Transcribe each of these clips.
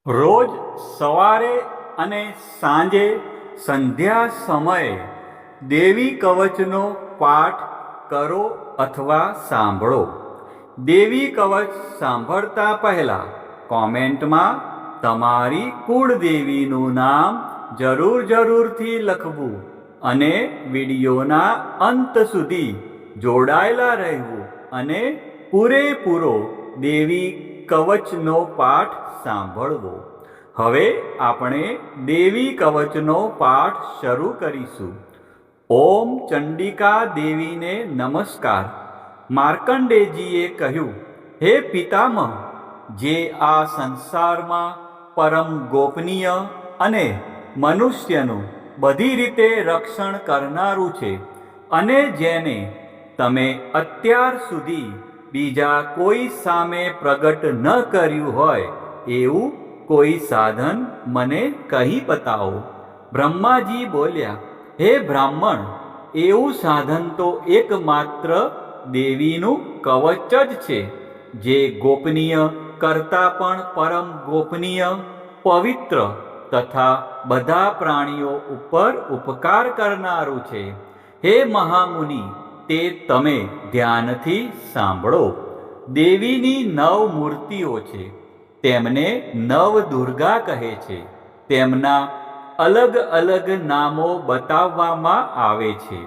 રોજ સવારે અને સાંજે સંધ્યા સમયે દેવી કવચનો પાઠ કરો અથવા સાંભળો. દેવી કવચ સાંભળતા પહેલા કોમેન્ટમાં તમારી કુળદેવીનું નામ જરૂરથી લખવું અને વિડીયોના અંત સુધી જોડાયેલા રહેવું અને પૂરેપૂરો દેવી કવચનો પાઠ સાંભળવો. હવે આપણે દેવી કવચનો પાઠ શરૂ કરીશું. ઓમ ચંડિકા દેવીને નમસ્કાર. માર્કંડેયજીએ કહ્યું, હે પિતામહ, જે આ સંસારમાં પરમ ગોપનીય અને મનુષ્યનું બધી રીતે રક્ષણ કરનારું છે અને જેને તમે અત્યાર સુધી બીજા કોઈ સામે પ્રગટ ન કર્યું હોય એવું કોઈ સાધન મને કહી બતાવો. બ્રહ્માજી બોલ્યા, હે બ્રાહ્મણ, એવું સાધન તો એકમાત્ર દેવીનું કવચ જ છે, જે ગોપનીય કરતાં પણ પરમ ગોપનીય, પવિત્ર તથા બધા પ્રાણીઓ ઉપર ઉપકાર કરનારું છે. હે મહામુનિ, તે તમે ધ્યાનથી સાંભળો. દેવીની 9 મૂર્તિઓ છે. તેમને નવદુર્ગા કહે છે. તેમના અલગ અલગ નામો બતાવવામાં આવે છે.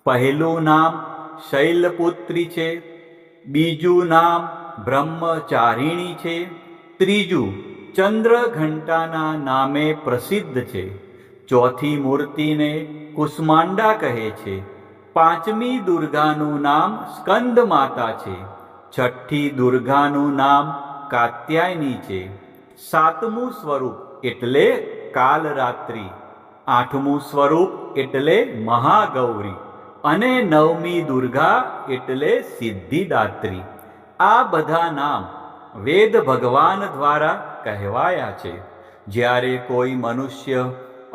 પહેલું નામ શૈલપુત્રી છે, બીજું નામ બ્રહ્મચારિણી છે, ત્રીજું ચંદ્રઘંટાના નામે પ્રસિદ્ધ છે, ચોથી મૂર્તિને કુષ્માંડા કહે છે, પાંચમી દુર્ગાનું નામ સ્કંદ માતા છે, છઠ્ઠી દુર્ગાનું નામ કાત્યાયની છે, સાતમું સ્વરૂપ એટલે કાલરાત્રિ, આઠમું સ્વરૂપ એટલે મહાગૌરી અને નવમી દુર્ગા એટલે સિદ્ધિદાત્રી. આ બધા નામ વેદ ભગવાન દ્વારા કહેવાયા છે. જ્યારે કોઈ મનુષ્ય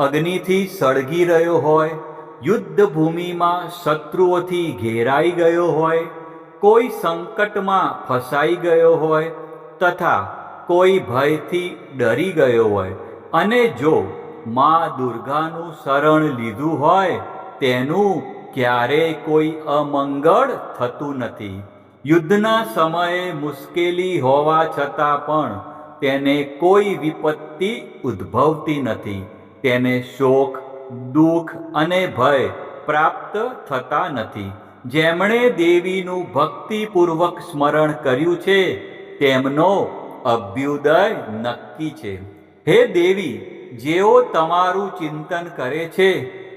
અગ્નિથી સળગી રહ્યો હોય, યુદ્ધ ભૂમિમાં શત્રુઓથી ઘેરાઈ ગયો હોય, કોઈ સંકટમાં ફસાઈ ગયો હોય તથા કોઈ ભયથી ડરી ગયો હોય અને જો મા દુર્ગાનું શરણ લીધું હોય, તેનું ક્યારેય કોઈ અમંગળ થતું નથી. યુદ્ધના સમયે મુશ્કેલી હોવા છતાં પણ તેને કોઈ વિપત્તિ ઉદ્ભવતી નથી. તેને શોક, દુઃખ અને ભય પ્રાપ્ત થતા નથી. જેમણે દેવીનું ભક્તિપૂર્વક સ્મરણ કર્યું છે તેમનો અભ્યુદય નક્કી છે. હે દેવી, જેઓ તમારું ચિંતન કરે છે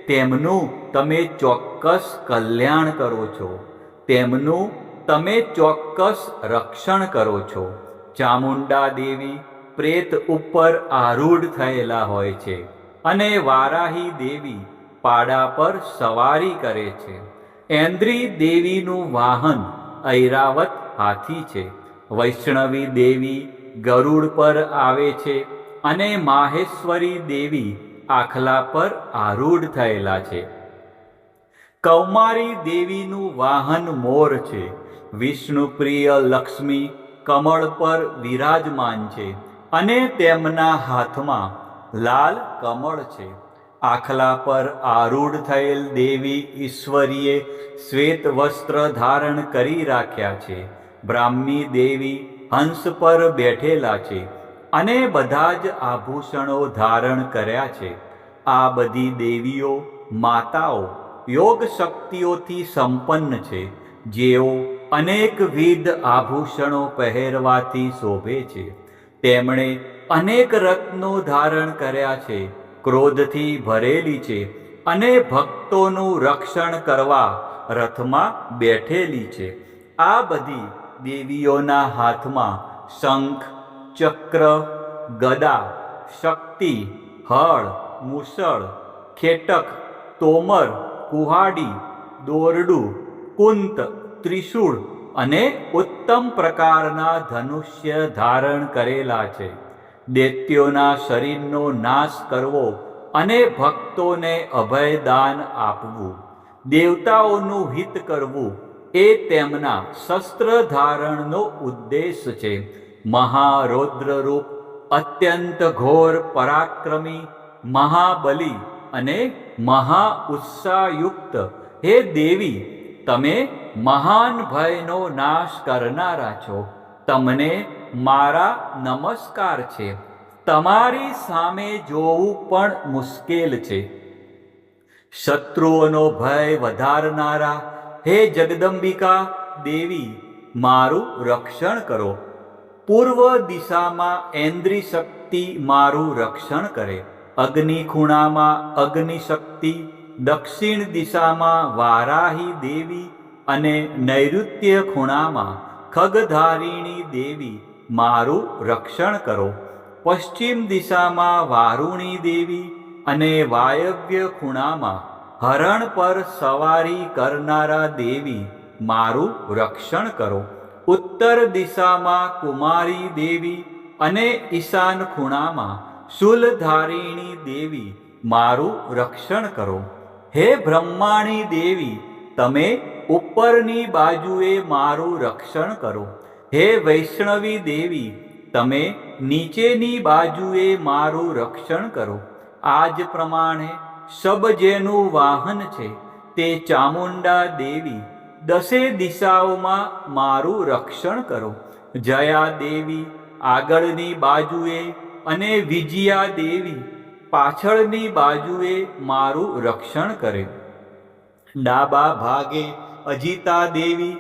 તેમનું તમે ચોક્કસ કલ્યાણ કરો છો, તેમનું તમે ચોક્કસ રક્ષણ કરો છો. ચામુંડા દેવી પ્રેત ઉપર આરૂઢ થયેલા હોય છે અને વારાહી દેવી પાડા પર સવારી કરે છે. ઐન્દ્રી દેવીનું વાહન ઐરાવત હાથી છે. વૈષ્ણવી દેવી ગરુડ પર આવે છે અને માહેશ્વરી દેવી આખલા પર આરૂઢ થયેલા છે. કૌમારી દેવીનું વાહન મોર છે. વિષ્ણુપ્રિય લક્ષ્મી કમળ પર વિરાજમાન છે અને તેમના હાથમાં લાલ કમળ છે. આખલા પર આરૂઢ થયેલ દેવી ઈશ્વરીએ શ્વેત વસ્ત્ર ધારણ કરી રાખ્યા છે. બ્રાહ્મી દેવી હંસ પર બેઠેલા છે અને બધા જ આભૂષણો ધારણ કર્યા છે. આ બધી દેવીઓ માતાઓ યોગ શક્તિઓથી સંપન્ન છે, જેઓ અનેકવિધ આભૂષણો પહેરવાથી શોભે છે. તેમણે અનેક રત્નો ધારણ કર્યા છે, ક્રોધથી ભરેલી છે અને ભક્તોનું રક્ષણ કરવા રથમાં બેઠેલી છે. આ બધી દેવીઓના હાથમાં શંખ, ચક્ર, ગદા, શક્તિ, હળ, મુસળ, ખેટક, તોમર, કુહાડી, દોરડું, કુંત, ત્રિશૂળ અને ઉત્તમ પ્રકારના ધનુષ્ય ધારણ કરેલા છે. દૈત્યોના શરીરનો નાશ કરવો અને ભક્તોને અભયદાન આપવું, દેવતાઓનું હિત કરવું એ તેમના શસ્ત્ર ધારણનો ઉદ્દેશ છે. મહારૌદ્ર રૂપ અત્યંત ઘોર પરાક્રમી, મહાબલી અને મહા ઉત્સાહયુક્ત હે દેવી, તમે મહાન ભયનો નાશ કરનારા છો. તમને મારા નમસ્કાર છે. તમારી સામે જોવું પણ મુશ્કેલ છે. શત્રુઓનો ભય વધારનારા હે જગદંબિકા દેવી, મારું રક્ષણ કરો. પૂર્વ દિશામાં ઐન્દ્રી શક્તિ મારું રક્ષણ કરે. અગ્નિ ખૂણામાં અગ્નિ શક્તિ, દક્ષિણ દિશામાં વારાહી દેવી અને નૈઋત્ય ખૂણામાં ખગધારિણી દેવી મારું રક્ષણ કરો. પશ્ચિમ દિશામાં વારુણી દેવી અને વાયવ્ય ખૂણામાં હરણ પર સવારી કરનારા દેવી મારું રક્ષણ કરો. ઉત્તર દિશામાં કુમારી દેવી અને ઈશાન ખૂણામાં શૂલધારિણી દેવી મારું રક્ષણ કરો. હે બ્રહ્માણી દેવી, તમે ઉપરની બાજુએ મારું રક્ષણ કરો. હે વૈષ્ણવી દેવી, તમે નીચેની બાજુએ મારું રક્ષણ કરો. આ જ પ્રમાણે શબ જેનું વાહન છે તે ચામુંડા દેવી દસે દિશાઓમાં મારું રક્ષણ કરો. જયા દેવી આગળની બાજુએ અને વિજયા દેવી પાછળની બાજુએ મારું રક્ષણ કરે. ડાબા ભાગે અજિતા દેવી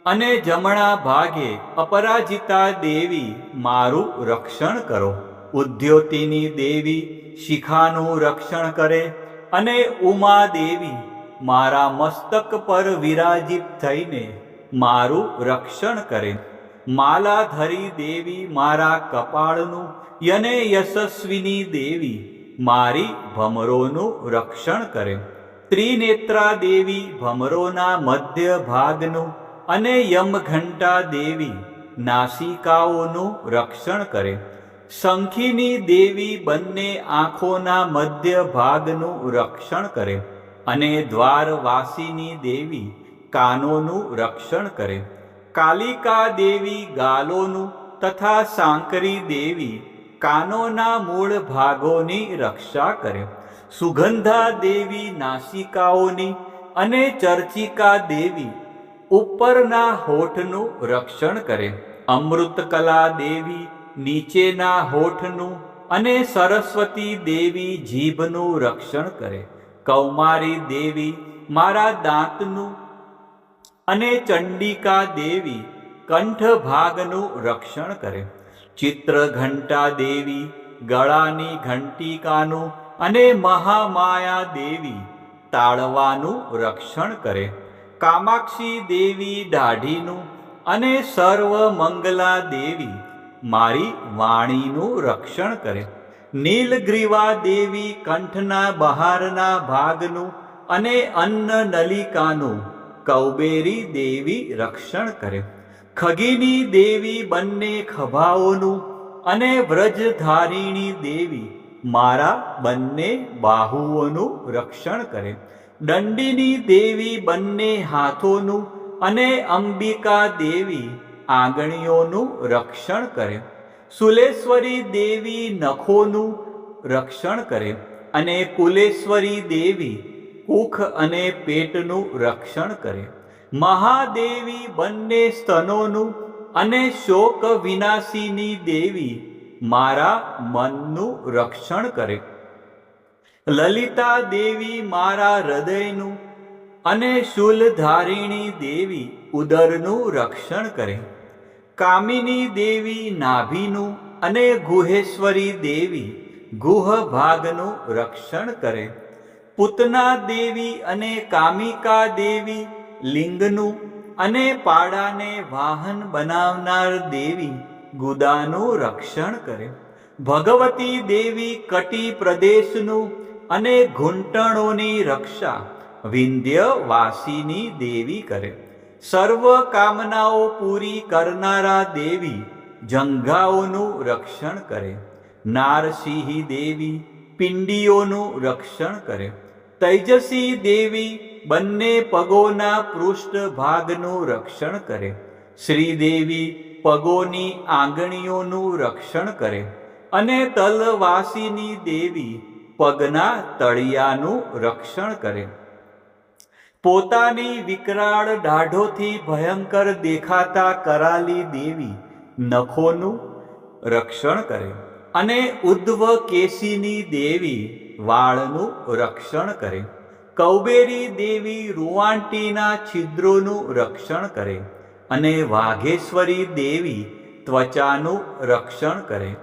અને જમણા ભાગે અપરાજિતા દેવી મારું રક્ષણ કરો. ઉદ્યોતિની દેવી શિખાનું રક્ષણ કરે અને ઉમા દેવી મારા મસ્તક પર વિરાજિત થઈને મારું રક્ષણ કરે. માલાધરી દેવી મારા કપાળનું અને યશસ્વિની દેવી મારી ભમરોનું રક્ષણ કરે. ત્રિનેત્રા દેવી ભમરોના મધ્ય ભાગનું અને યમઘંટા દેવી નાસિકાઓનું રક્ષણ કરે. શંખીની દેવી બંને આંખોના મધ્ય ભાગનું રક્ષણ કરે અને દ્વારવાસીની દેવી કાનોનું રક્ષણ કરે. કાલિકા દેવી ગાલોનું તથા સાંકરી દેવી કાનોના મૂળ ભાગોની રક્ષા કરે. સુગંધા દેવી નાસિકાઓની અને ચર્ચિકા દેવી ઉપરના હોઠનું રક્ષણ કરે. અમૃતકલા દેવી નીચેના હોઠનું અને સરસ્વતી દેવી જીભનું રક્ષણ કરે. કૌમારી દેવી મારા દાંતનું અને ચંડિકા દેવી કંઠ ભાગનું રક્ષણ કરે. ચિત્રઘંટા દેવી ગળાની ઘંટિકાનું અને મહામાયા દેવી તાળવાનું રક્ષણ કરે. કામાક્ષી દેવી દાઢીનું અને સર્વ મંગલા દેવી મારી વાણીનું રક્ષણ કરે. નીલગ્રીવા દેવી કંઠના બહારના ભાગનું અને અન્ન નલિકાનું કૌબેરી દેવી રક્ષણ કરે. ખગીની દેવી બંને ખભાઓનું અને વ્રજધારિણી દેવી મારા બંને બાહુઓનું રક્ષણ કરે. દંડિની દેવી બંને હાથોનું અને અંબિકા દેવી આંગળીઓનું રક્ષણ કરે. સુલેશ્વરી દેવી નખોનું રક્ષણ કરે અને કુલેશ્વરી દેવી કુખ અને પેટનું રક્ષણ કરે. મહાદેવી બંને સ્તનોનું અને શોક વિનાશીની દેવી મારા મનનું રક્ષણ કરે. લલિતા દેવી મારા હૃદયનું અને શૂલધારિણી દેવી ઉદરનું રક્ષણ કરે. કામિની દેવી નાભીનું અને ગુહેશ્વરી દેવી ગુહ ભાગનું રક્ષણ કરે. પૂતના દેવી અને કામિકા દેવી લિંગનું અને પાડાને વાહન બનાવનાર દેવી ગુદાનું રક્ષણ કરે. ભગવતી દેવી કટી પ્રદેશનું અને ઘૂંટણોની રક્ષા વિંધ્યવાસીની દેવી કરે. સર્વ કામનાઓ પૂરી કરનારા દેવી જંઘાઓનું રક્ષણ કરે. નારસિંહી દેવી પિંડીઓનું રક્ષણ કરે. તૈજસી દેવી બંને પગોના પૃષ્ઠ ભાગનું રક્ષણ કરે. શ્રીદેવી પગોની આંગળીઓનું રક્ષણ કરે. અને તલવાસીની દેવી પગના તળિયાનું રક્ષણ કરે. પોતાની વિકરાળ દાઢોથી ભયંકર દેખાતા કરાલી દેવી નખોનું રક્ષણ કરે. અને ઉદ્ધવ કેશીની દેવી વાળનું રક્ષણ કરે. કૌબેરી દેવી રૂવાંટીના છિદ્રોનું રક્ષણ કરે. અને વાઘેશ્વરી દેવી ત્વચાનું રક્ષણ કરે.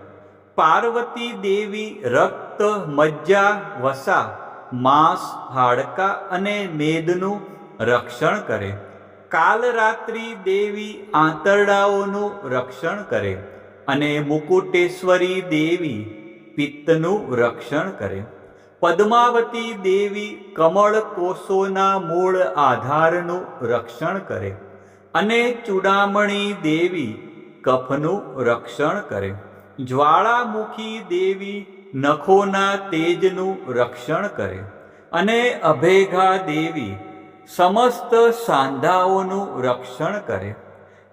પાર્વતી દેવી રક્ત, મજ્જા, વસા, માંસ, હાડકા અને મેદનું રક્ષણ કરે. કાલરાત્રિ દેવી આંતરડાઓનું રક્ષણ કરે. અને મુકુટેશ્વરી દેવી પિત્તનું રક્ષણ કરે. પદ્માવતી દેવી કમળ કોષોના મૂળ આધારનું રક્ષણ કરે. અને ચૂડામણી દેવી કફનું રક્ષણ કરે. જ્વાળામુખી દેવી નખોના તેજનું રક્ષણ કરે. અને અભેગા દેવી સમસ્ત સાંધાઓનું રક્ષણ કરે.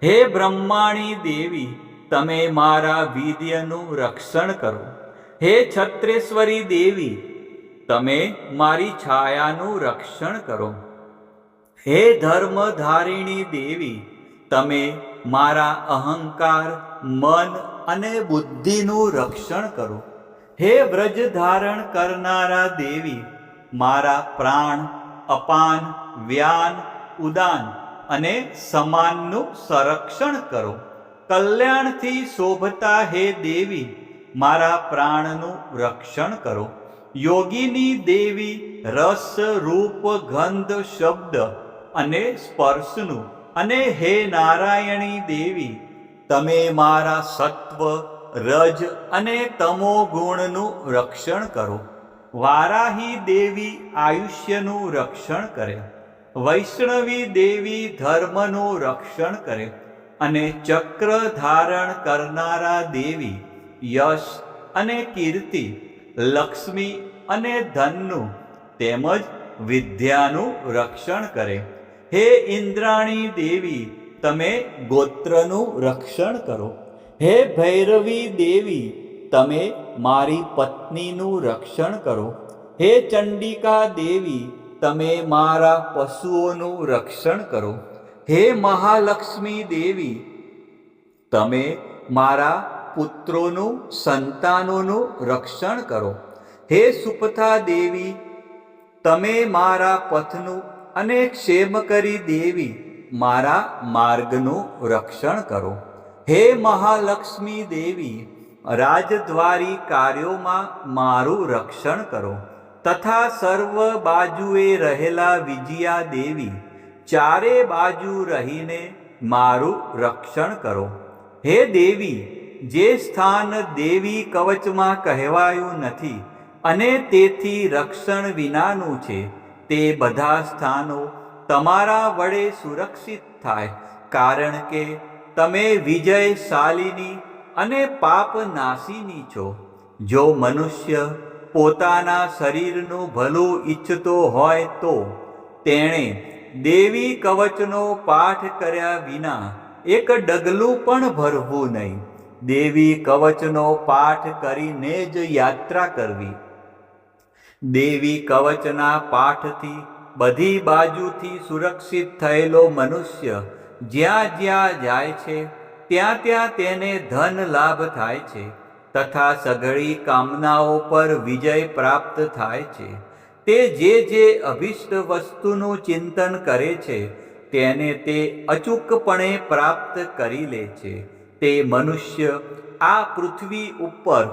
હે બ્રહ્માણી દેવી, તમે મારા વીર્યનું રક્ષણ કરો. હે છત્રેશ્વરી દેવી, તમે મારી છાયાનું રક્ષણ કરો. હે ધર્મધારિણી દેવી, તમે મારા અહંકાર, મન અને બુદ્ધિનું રક્ષણ કરો. હે વ્રજ ધારણ કરનારા દેવી, મારા પ્રાણ, અપાન, વ્યાન, ઉદાન અને સમાનનું સંરક્ષણ કરો. કલ્યાણથી શોભતા હે દેવી, મારા પ્રાણનું રક્ષણ કરો. યોગીની દેવી રસ, રૂપ, ગંધ, શબ્દ અને સ્પર્શનું. અને હે નારાયણી દેવી, તમે મારા સત્વ, રજ અને તમો ગુણનું રક્ષણ કરો. વારાહી દેવી આયુષ્યનું રક્ષણ કરે. વૈષ્ણવી દેવી ધર્મનું રક્ષણ કરે. અને ચક્ર ધારણ કરનારા દેવી યશ અને કીર્તિ, લક્ષ્મી અને ધનનું તેમજ વિદ્યાનું રક્ષણ કરે. હે ઇન્દ્રાણી દેવી, તમે ગોત્રનું રક્ષણ કરો. હે ભૈરવી દેવી, તમે મારી પત્નીનું રક્ષણ કરો. હે ચંડિકા દેવી, તમે મારા પશુઓનું રક્ષણ કરો. હે મહાલક્ષ્મી દેવી, તમે મારા પુત્રોનું, સંતાનોનું રક્ષણ કરો. હે સુપથા દેવી, તમે મારા પથનું, અને ક્ષેમકરી દેવી, મારા માર્ગનું રક્ષણ કરો. હે મહાલક્ષ્મી દેવી, રાજદ્વારી કાર્યોમાં મારું રક્ષણ કરો. તથા સર્વ બાજુએ રહેલા વિજયા દેવી, ચારે બાજુ રહીને મારું રક્ષણ કરો. હે દેવી, જે સ્થાન દેવી કવચમાં કહેવાયું નથી અને તેથી રક્ષણ વિનાનું છે, તે બધા સ્થાનો તમારા વડે સુરક્ષિત થાય. કારણ કે તમે વિજયશાલિની અને પાપનાશીની છો. જો મનુષ્ય પોતાના શરીરનું ભલું ઈચ્છતો હોય તો તેણે દેવી કવચનો પાઠ કર્યા વિના એક ડગલું પણ ભરવું નહીં. દેવી કવચનો પાઠ કરીને જ યાત્રા કરવી. દેવી કવચના પાઠથી બધી બાજુથી સુરક્ષિત થયેલો મનુષ્ય જ્યાં જ્યાં જાય છે ત્યાં ત્યાં તેને ધન લાભ થાય છે તથા સઘળી કામનાઓ પર વિજય પ્રાપ્ત થાય છે. તે જે અભિષ્ટ વસ્તુનું ચિંતન કરે છે તેને તે અચૂકપણે પ્રાપ્ત કરી લે છે. તે મનુષ્ય આ પૃથ્વી ઉપર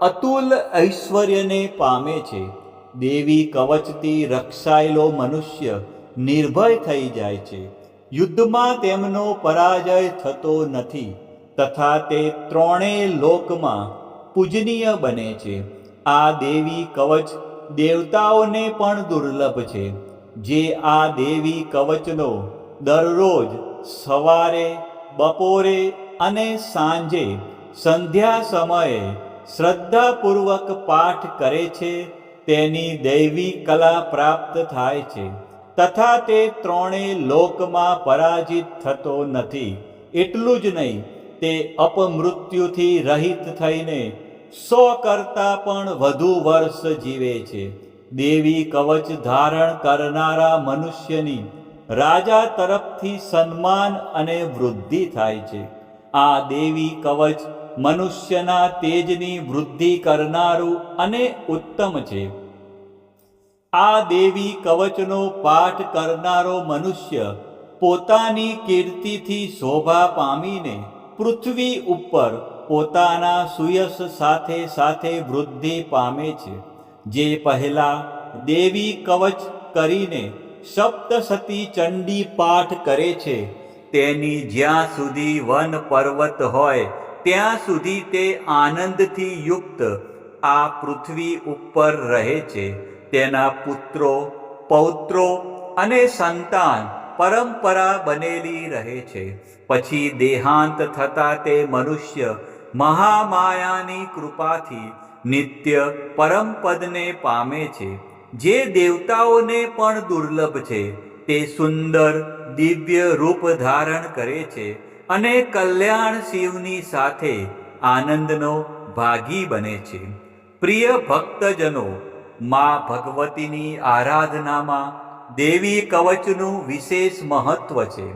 અતુલ ઐશ્વર્યને પામે છે. દેવી કવચથી રક્ષાયેલો મનુષ્ય નિર્ભય થઈ જાય છે. યુદ્ધમાં તેમનો પરાજય થતો નથી તથા તે ત્રણેય લોકમાં પૂજનીય બને છે. આ દેવી કવચ દેવતાઓને પણ દુર્લભ છે. જે આ દેવી કવચનો દરરોજ સવારે, બપોરે અને સાંજે સંધ્યા સમયે શ્રદ્ધાપૂર્વક પાઠ કરે છે તેની દૈવી કલા પ્રાપ્ત થાય છે તથા તે ત્રણેય લોકમાં પરાજિત થતો નથી. એટલું જ નહીં, તે અપમૃત્યુથી રહિત થઈને 100 કરતાં પણ વધુ વર્ષ જીવે છે. દેવી કવચ ધારણ કરનારા મનુષ્યની રાજા તરફથી સન્માન અને વૃદ્ધિ થાય છે. આ દેવી કવચ મનુષ્યના તેજની વૃદ્ધિ કરનારું અને ઉત્તમ છે. આ દેવી કવચનો પાઠ કરનારો મનુષ્ય પોતાની કીર્તિથી શોભા પામીને પૃથ્વી ઉપર પોતાના સુયશ સાથે સાથે વૃદ્ધિ પામે છે. જે પહેલા દેવી કવચ કરીને સપ્તસતી ચંડી પાઠ કરે છે, તેની જ્યાં સુધી વન પર્વત હોય ત્યાં સુધી તે આનંદથી યુક્ત આ પૃથ્વી ઉપર રહે છે. તેના પુત્રો, પૌત્રો અને સંતાન પરંપરા બનેલી રહે છે. પછી દેહાંત થતા તે મનુષ્ય મહામાયાની કૃપાથી નિત્ય પરમપદને પામે છે, જે દેવતાઓને પણ દુર્લભ છે. તે સુંદર દિવ્ય રૂપ ધારણ કરે છે અને કલ્યાણ શિવની સાથે આનંદનો ભાગી બને છે. પ્રિય ભક્તજનો, મા ભગવતીની આરાધનામાં દેવી કવચનું વિશેષ મહત્વ છે.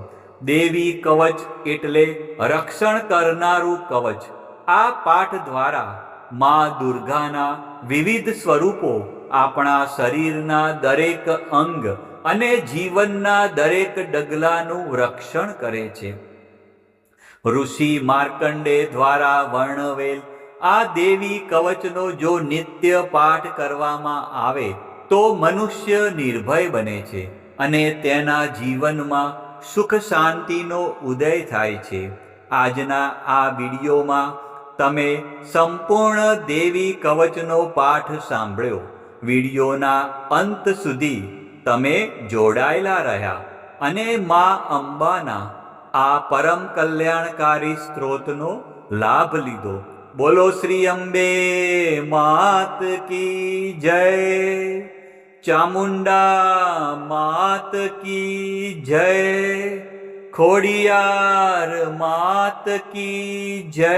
દેવી કવચ એટલે રક્ષણ કરનારું કવચ. આ પાઠ દ્વારા મા દુર્ગાના વિવિધ સ્વરૂપો આપણા શરીરના દરેક અંગ અને જીવનના દરેક ડગલાનું રક્ષણ કરે છે. ઋષિ માર્કંડે દ્વારા વર્ણવેલ આ દેવી કવચનો જો નિત્ય પાઠ કરવામાં આવે તો મનુષ્ય નિર્ભય બને છે અને તેના જીવનમાં સુખ શાંતિનો ઉદય થાય છે. આજના આ વિડીયોમાં તમે સંપૂર્ણ દેવી કવચનો પાઠ સાંભળ્યો. વિડીયોના અંત સુધી તમે જોડાયેલા રહ્યા અને મા અંબાના આ પરમ કલ્યાણકારી સ્ત્રોતનો લાભ લીધો. બોલો શ્રી અંબે માત કી જય, ચામુંડા માત કી જય, ખોડિયાર માત કી જય,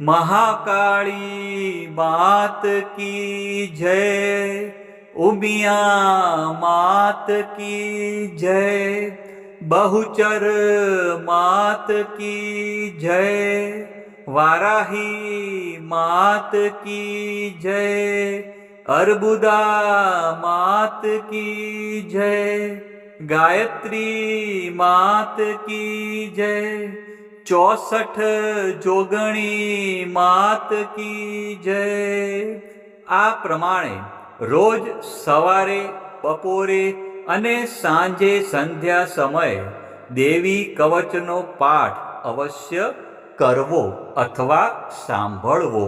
મહાકાળી માત કી જય, ઉમિયા માત કી જય, બહુચર માત કી જય, વારાહી માત કી જય, અર્બુદા માત કી જય, ગાયત્રી માત કી જય, 64 જોગણી માત કી જય. આ પ્રમાણે રોજ સવારે, બપોરે અને સાંજે સંધ્યા સમયે દેવી કવચનો પાઠ અવશ્ય કરવો અથવા સાંભળવો.